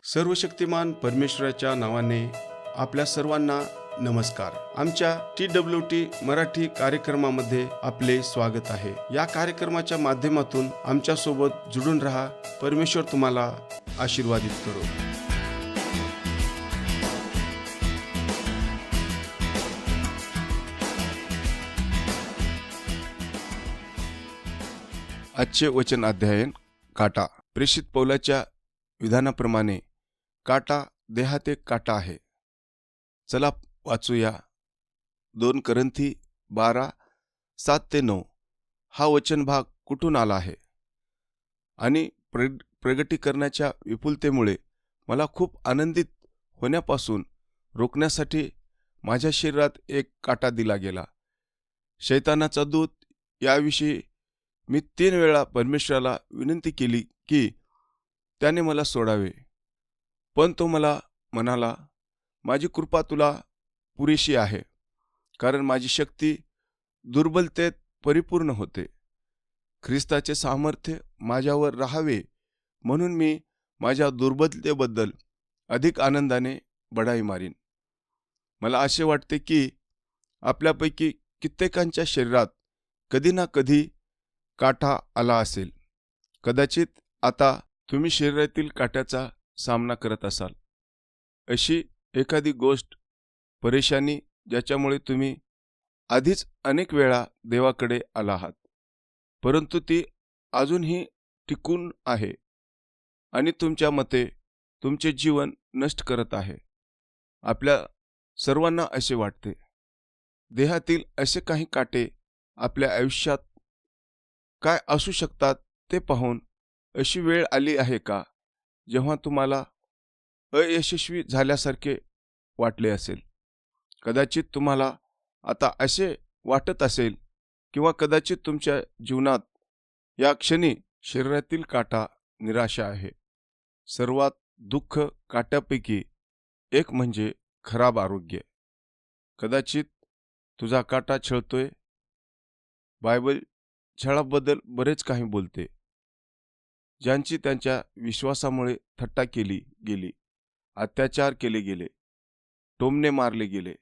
सर्वशक्तिमान परमेश्वराच्या नावाने आपल्या सर्वांना नमस्कार. आमच्या TWT मराठी कार्यक्रमामध्ये आपले स्वागत आहे. या कार्यक्रमाच्या माध्यमातून आमच्या सोबत जुडून रहा. परमेश्वर तुम्हाला आशीर्वादित करो. आजचे वचन अध्ययन काटा. प्रेषित पौलाच्या विधानाप्रमाणे काटा देहात एक काटा आहे. चला वाचूया 2 करंथी 12:7-9 हा वचन भाग कुठून आला आहे आणि प्रगटीकरणाच्या विपुलतेमुळे मला खूप आनंदित होण्यापासून रोखण्यासाठी माझ्या शरीरात एक काटा दिला गेला. शैतानाचा दूत याविषयी मी 3 वेळा परमेश्वराला विनंती केली की त्याने मला सोडावे, पण तो मला म्हणाला, माझी कृपा तुला पुरेशी आहे, कारण माझी शक्ती दुर्बलतेत परिपूर्ण होते. ख्रिस्ताचे सामर्थ्य माझ्यावर राहावे म्हणून मी माझ्या दुर्बलतेबद्दल अधिक आनंदाने बढाई मारीन. मला असे वाटते की आपल्यापैकी कित्येकांच्या शरीरात कधी ना कधी काटा आला असेल. कदाचित आता तुम्ही शरीरातील काट्याचा सामना करत असाल. अशी एखादी गोष्ट, परेशानी ज्याच्यामुळे तुम्ही आधीच अनेक वेळा देवाकडे आला आहात, परंतु ती अजूनही टिकून आहे आणि तुमच्या मते तुमचे जीवन नष्ट करत आहे. आपल्या सर्वांना असे वाटते. देहातील असे काही काटे आपल्या आयुष्यात काय असू शकतात ते पाहून अशी वेळ आली आहे का जेव्हा तुम्हाला अयशस्वी झाल्यासारखे वाटले असेल? कदाचित तुम्हाला आता असे वाटत असेल किंवा कदाचित तुमच्या जीवनात या क्षणी शरीरातील काटा निराशा आहे. सर्वात दुःख काट्यापैकी एक म्हणजे खराब आरोग्य. कदाचित तुझा काटा छळतोय. बायबल छळाबद्दल बरेच काही बोलते. ज्यांची त्यांच्या विश्वासामुळे थट्टा केली गेली, अत्याचार केले गेले, टोमणे मारले गेले.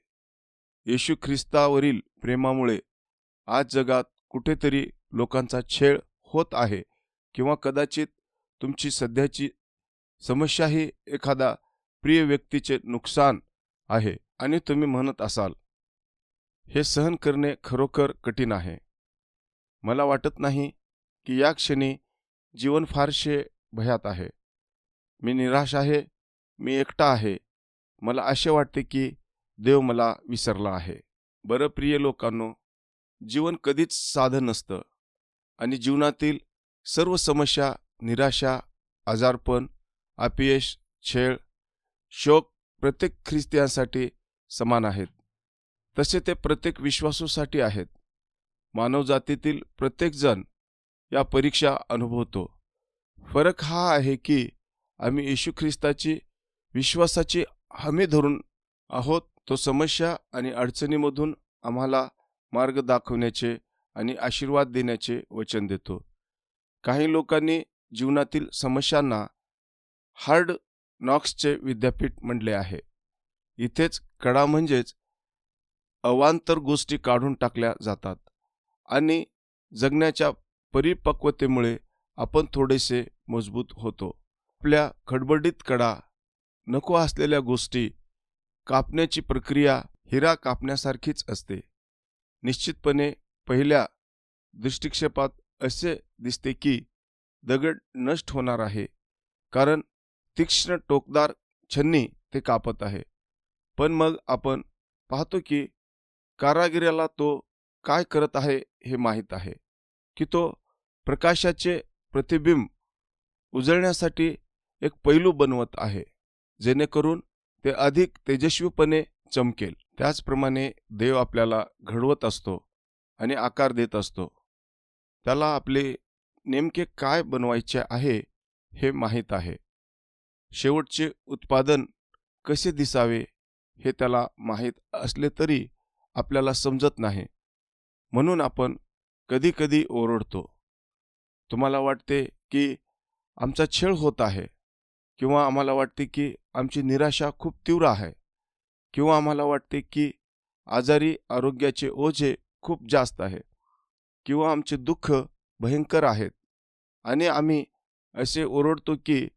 येशू ख्रिस्तावरील प्रेमामुळे आज जगात कुठेतरी लोकांचा छळ होत आहे, किंवा कदाचित तुमची सध्याची समस्या ही एखादा प्रिय व्यक्तीचे नुकसान आहे आणि तुम्ही म्हणत असाल, हे सहन करणे खरोखर कठीण आहे. मला वाटत नाही की या क्षणी जीवन फारसे भयात आहे. मी निराश आहे. मी एकटा आहे. मला असे वाटते की देव मला विसरला आहे. बरं प्रिय लोकांनो, जीवन कधीच साधं नसतं आणि जीवनातील सर्व समस्या, निराशा, आजारपण, अपयश, छळ, शोक प्रत्येक ख्रिस्तियासाठी समान आहेत. तसे ते प्रत्येक विश्वासूसाठी आहेत. मानवजातीतील प्रत्येक जण या परीक्षा अनुभवतो. फरक हा आहे की आम्ही येशू ख्रिस्ताची विश्वासाची हमी धरून आहोत. तो समस्या आणि अडचणीमधून आम्हाला मार्ग दाखवण्याचे आणि आशीर्वाद देण्याचे वचन देतो. काही लोकांनी जीवनातील समस्यांना हार्ड नॉक्सचे विद्यापीठ म्हटले आहे. इथेच कडा म्हणजेच अवांतर गोष्टी काढून टाकल्या जातात आणि जगण्याच्या परिपक्वतेमुळे आपण थोडेसे मजबूत होतो. आपल्या खडबडीत कडा, नको असलेल्या गोष्टी कापण्याची प्रक्रिया हिरा कापण्यासारखीच असते. निश्चितपणे पहिल्या दृष्टिक्षेपात असे दिसते की दगड नष्ट होणार आहे, कारण तीक्ष्ण टोकदार छन्नी ते कापत आहे. पण मग आपण पाहतो की कारागिराला तो काय करत आहे हे माहीत आहे, की तो प्रकाशाचे प्रतिबिंब उजळण्यासाठी एक पैलू बनवत आहे, जेणेकरून ते अधिक तेजस्वीपणे चमकेल. त्याचप्रमाणे देव आपल्याला घडवत असतो आणि आकार देत असतो. त्याला आपले नेमके काय बनवायचे आहे हे माहीत आहे. शेवटचे उत्पादन कसे दिसावे हे त्याला माहीत असले तरी आपल्याला समजत नाही. म्हणून आपण कधी कधी ओरडतो. तुम्हाला वाटते की आमचा छळ होत आहे किंवा आम्हाला वाटते की आमची निराशा खूप तीव्र आहे, किंवा आम्हाला वाटते की आजारी आरोग्याचे ओझे खूप जास्त आहे, किंवा आमचे दुःख भयंकर आहेत आणि आम्ही असे ओरडतो की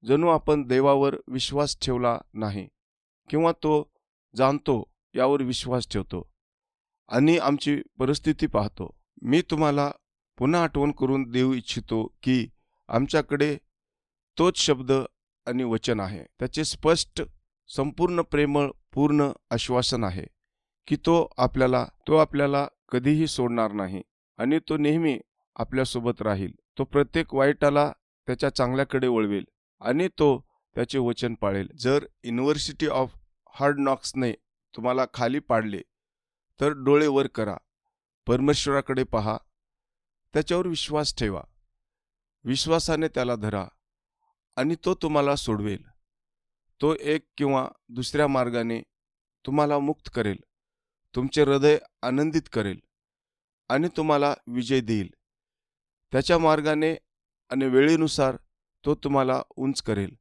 जणू आपण देवावर विश्वास ठेवला नाही, किंवा तो जाणतो यावर विश्वास ठेवतो आणि आमची परिस्थिती पाहतो. मी तुम्हाला पुन्हा आठवण करून देऊ इच्छितो की आमच्याकडे तोच शब्द आणि वचन आहे. त्याचे स्पष्ट, संपूर्ण, प्रेमळ, पूर्ण आश्वासन आहे की तो आपल्याला कधीही सोडणार नाही आणि तो नेहमी आपल्यासोबत राहील. तो प्रत्येक वाईटाला त्याच्या चांगल्याकडे वळवेल आणि तो त्याचे वचन पाळेल. जर युनिव्हर्सिटी ऑफ हार्ड नॉक्सने तुम्हाला खाली पाडले तर डोळे वर करा, परमेश्वराकडे पहा, त्याच्यावर विश्वास ठेवा, विश्वासाने त्याला धरा आणि तो तुम्हाला सोडवेल. तो एक किंवा दुसऱ्या मार्गाने तुम्हाला मुक्त करेल, तुमचे हृदय आनंदित करेल आणि तुम्हाला विजय देईल. त्याच्या मार्गाने आणि वेळेनुसार तो तुम्हाला उंच करेल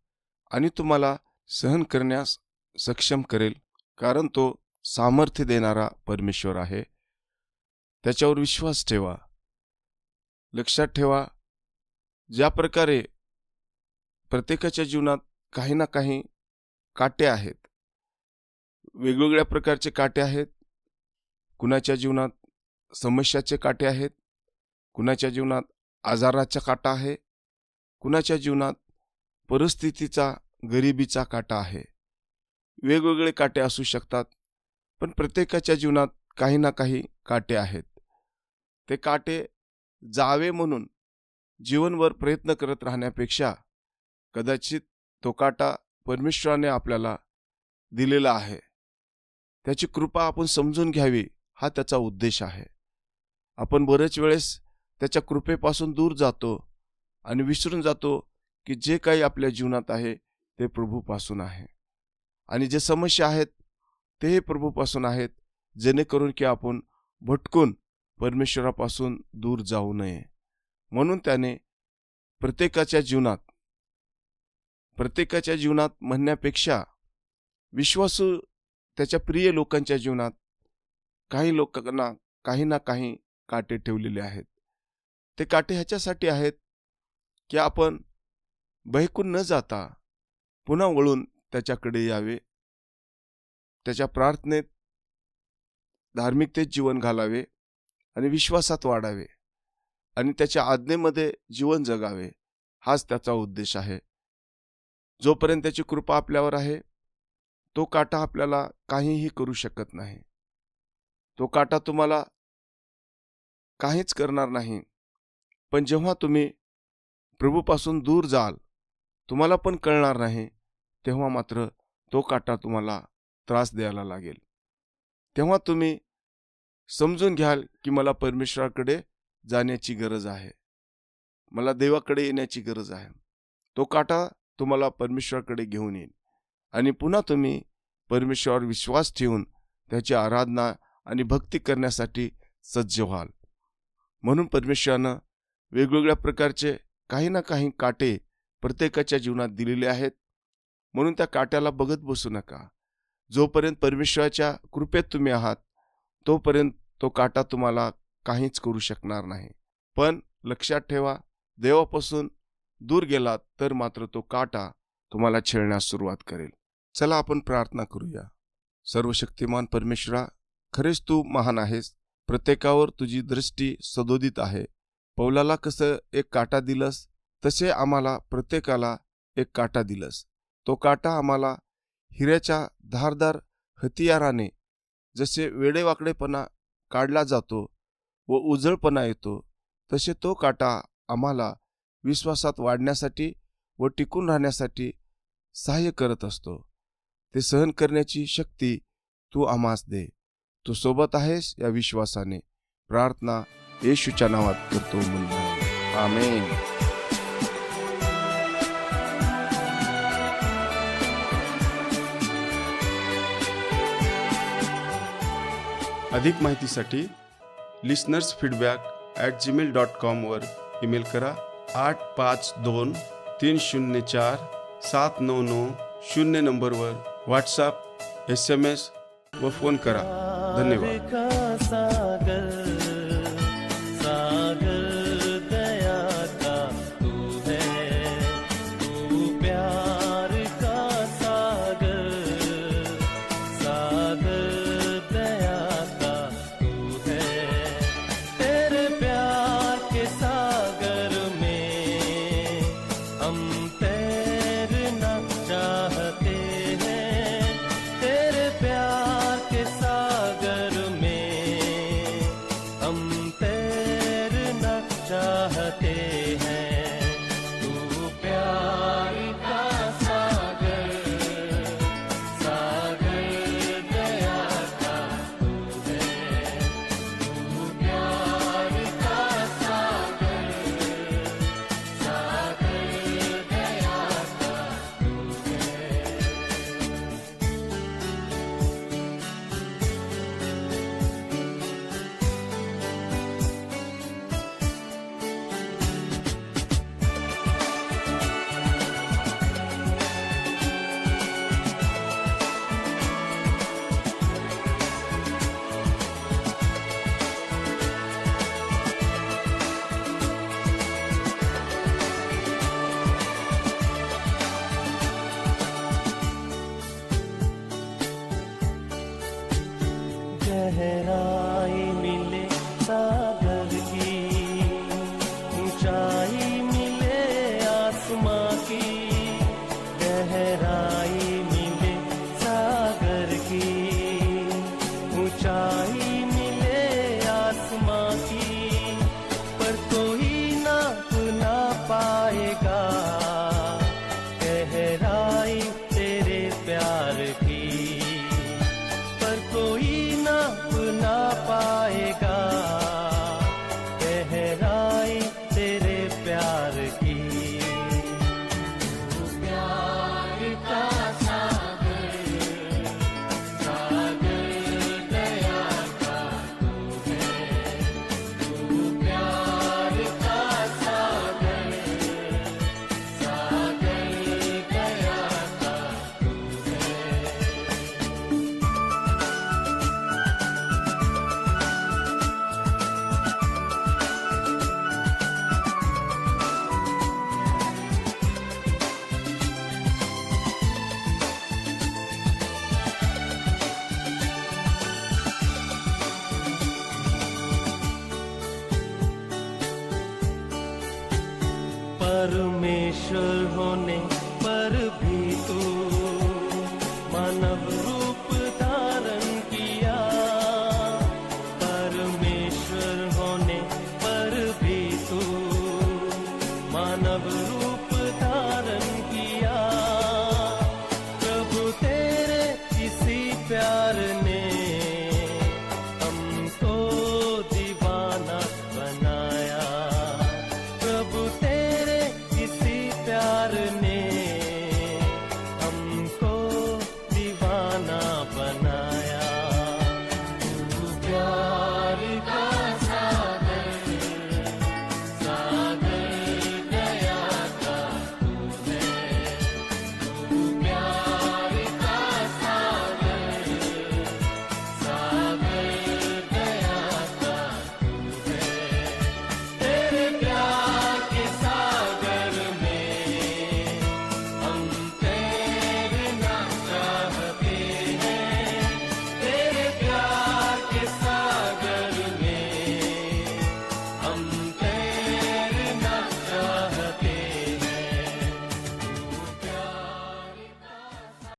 आणि तुम्हाला सहन करण्यास सक्षम करेल, कारण तो सामर्थ्य देणारा परमेश्वर आहे. त्याच्यावर विश्वास ठेवा. लक्षात ठेवा, ज्या प्रकारे प्रत्येकाच्या जीवनात काही ना काही काटे आहेत, वेगवेगळ्या प्रकारचे काटे आहेत. कुणाच्या जीवनात समस्याचे काटे आहेत, कुणाच्या जीवनात आजाराचा काटा आहे, कुणाच्या जीवनात परिस्थितीचा, गरिबीचा काटा आहे. वेगवेगळे काटे असू शकतात, पण प्रत्येकाच्या जीवनात काही ना काही काटे आहेत. ते काटे जावे म्हणून जीवनभर प्रयत्न करत राहण्यापेक्षा कदाचित तो काटा परमेश्वराने आपल्याला दिलेला आहे, त्याची कृपा आपण समजून घ्यावी, हा त्याचा उद्देश आहे. आपण बरेच वेळेस त्याच्या कृपेपासून दूर जातो आणि विसरून जातो की जे काही आपल्या जीवनात आहे ते प्रभूपासून आहे आणि जे समस्या आहेत तेही प्रभूपासून आहेत, जेणेकरून की आपण भटकून परमेश्वरापासून दूर जाऊ नये. म्हणून त्याने प्रत्येकाच्या जीवनात म्हणण्यापेक्षा विश्वासू त्याच्या प्रिय लोकांच्या जीवनात काही लोकांना काही ना काही काटे ठेवलेले आहेत. ते काटे ह्याच्यासाठी आहेत की आपण बहकून न जाता पुन्हा वळून त्याच्याकडे यावे, त्याच्या प्रार्थनेत, धार्मिकतेत जीवन घालावे आणि विश्वासात वाढावे आणि त्याच्या आज्ञेमध्ये जीवन जगावे. हाच त्याचा उद्देश आहे. जोपर्यंत त्याची कृपा आपल्यावर आहे, तो काटा आपल्याला काहीही करू शकत नाही. तो काटा तुम्हाला काहीच करणार नाही. पण जेव्हा तुम्ही प्रभूपासून दूर जाल, तुम्हाला पण कळणार नाही, तेव्हा मात्र तो काटा तुम्हाला त्रास द्यायला लागेल. तेव्हा तुम्ही समजून घ्याल की मला परमेश्वराकडे जाण्याची गरज आहे, मला देवाकडे येण्याची गरज आहे. तो काटा तुम्हाला परमेश्वराकडे घेऊन येईल आणि पुन्हा तुम्ही परमेश्वरावर विश्वास ठेवून त्याची आराधना आणि भक्ती करण्यासाठी सज्ज व्हाल. म्हणून परमेश्वरानं वेगवेगळ्या प्रकारचे काही ना काही काटे प्रत्येकाच्या जीवनात दिलेले आहेत. म्हणून त्या काट्याला बघत बसू नका. जोपर्यंत परमेश्वराच्या कृपेत तुम्ही आहात, तोपर्यंत तो काटा तुम्हाला काहीच करू शकणार नाही. पण लक्षात ठेवा, देवापासून दूर गेलात तर मात्र तो काटा तुम्हाला छेडण्यास सुरुवात करेल. चला आपण प्रार्थना करूया. सर्वशक्तिमान परमेश्वरा, खरेच तू महान आहेस. प्रत्येकावर तुझी दृष्टी सदोदित आहे. पौलाला कसं एक काटा दिलंस, तसे आम्हाला प्रत्येकाला एक काटा दिलंस. तो काटा आम्हाला हिऱ्याच्या धारदार हतियाराने जसे वेडेवाकडेपणा काढला जातो व उजळपणा येतो, तसे तो काटा आम्हाला विश्वासात वाढण्यासाठी व टिकून राहण्यासाठी सहाय्य करत असतो. ते सहन करण्याची शक्ती तू आम्हास दे. तू सोबत आहेस या विश्वासाने प्रार्थना येशूच्या नावात करतो म्हणून आमेन. अधिक माहितीसाठी listenersfeedback@gmail.com वर ईमेल करा. 852-304 799 नंबरवर व्हॉट्सॲप SMS व फोन करा. धन्यवाद.